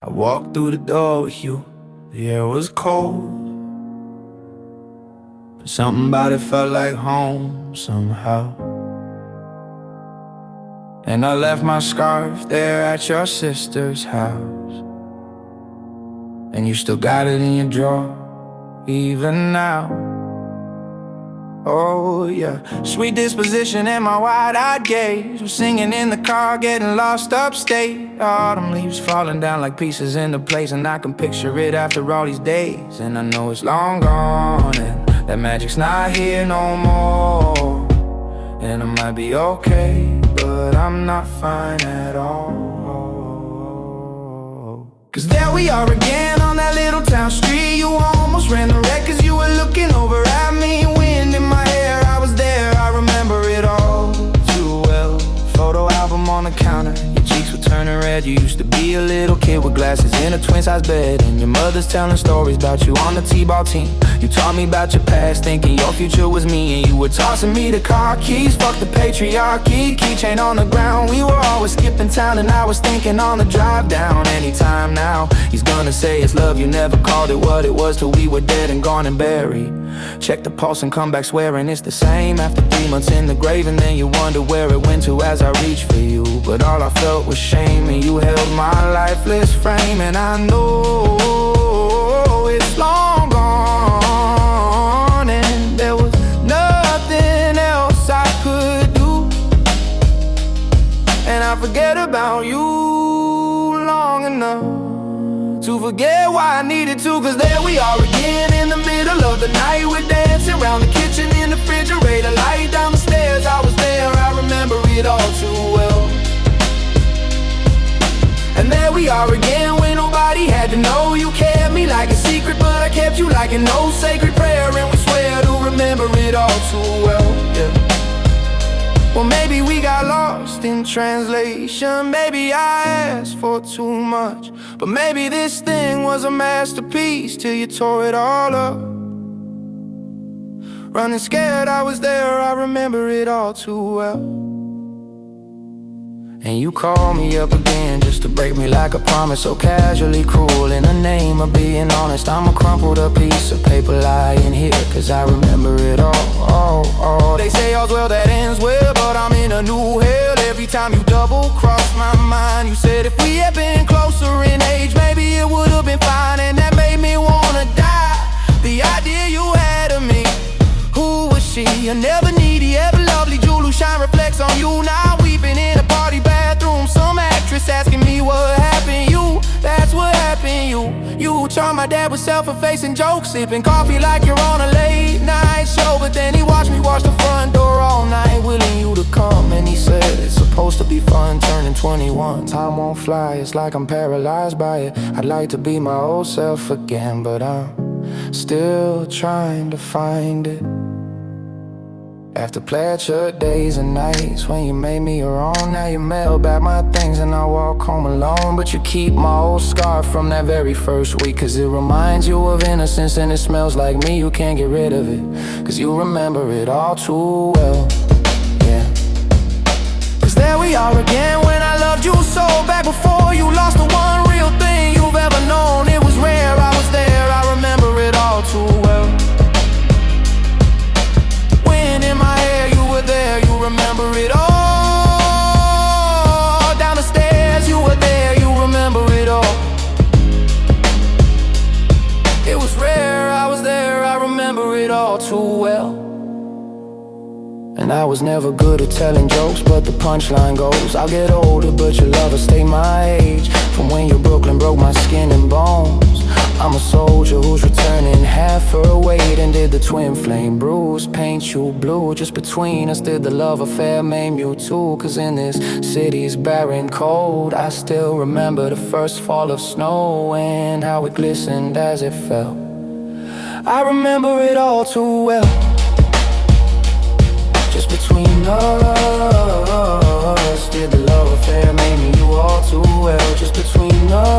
I walked through the door with you. The air was cold, but something about it felt like home somehow. And I left my scarf there at your sister's house, and you still got it in your drawer, even now. Oh yeah, sweet disposition and my wide-eyed gaze. We're singing in the car, getting lost upstate. Autumn leaves falling down like pieces into place, and I can picture it after all these days. And I know it's long gone, and that magic's not here no more. And I might be okay, but I'm not fine at all. Cause there we are again on that little town street. You almost ran the wreck cause you were looking over at me. Wind in my hair, I was there, I remember it all too well. Photo album on the counter, your cheeks were turning red. You used to be a little kid with glasses in a twin-size bed, and your mother's telling stories about you on the t-ball team. You taught me about your past, thinking your future was me. And you were tossing me the car keys, fuck the patriarchy. Keychain on the ground, we were always skipping town. And I was thinking on the drive down, anytime now he's gonna say it's love. You never called it what it was till we were dead and gone and buried. Check the pulse and come back swearing it's the same. After 3 months in the grave, and then you wonder where it went to as I reached for you. But all I felt was shame, and you held my lifeless frame. And I know it's long gone, and there was nothing else I could do. And I forget about you long enough to forget why I needed to. Cause there we are again in the middle of the night. We're dancing around the kitchen in the refrigerator light. Down the stairs, I was there, I remember it all too well. And there we are again when nobody had to know. You kept me like a secret, but I kept you like an old sacred prayer. And we swear to remember it all too well, yeah. Well, maybe we got lost in translation. Maybe I asked for too much, but maybe this thing was a masterpiece till you tore it all up. Running scared, I was there, I remember it all too well. And you called me up again just to break me like a promise, so casually cruel. In the name of being honest, I'm a crumpled up piece of paper lying here, cause I remember it all. They say all's well that ends well, but I'm in a new hell every time you double cross my mind. You said if we had been closer in age, maybe it would've been fine, and that made me wanna die. The idea you had of me, who was she? A never needy, ever lovely jewel who shine reflects on you. Now weeping in a party bathroom, some actress asking me what happened. You, that's what happened. You charmed my dad with self-effacing jokes, sipping coffee like you're on a late night show. But then he watched me wash the front door all night, willing you to come. And he said it's supposed to be fun turning 21. Time won't fly, it's like I'm paralyzed by it. I'd like to be my old self again, but I'm still trying to find it. After pleasure days and nights when you made me your own, now you mail back my things and I walk home alone. But you keep my old scar from that very first week, cause it reminds you of innocence and it smells like me. You can't get rid of it, cause you remember it all too well, yeah. Cause there we are again when I loved you so, back before you lost the one real thing you've ever known. It was rare, I was there, I remember it all too well. In my hair, you were there, you remember it all. Down the stairs, you were there, you remember it all. It was rare, I was there, I remember it all too well. And I was never good at telling jokes, but the punchline goes, I'll get older, but your love will stay my age. From when your Brooklyn broke my skin and bones, I'm a soldier who's returning half her weight. And did the twin flame bruise paint you blue? Just between us, did the love affair maim you too? Cause in this city's barren cold, I still remember the first fall of snow and how it glistened as it fell. I remember it all too well. Just between us, did the love affair maim you all too well? Just between us.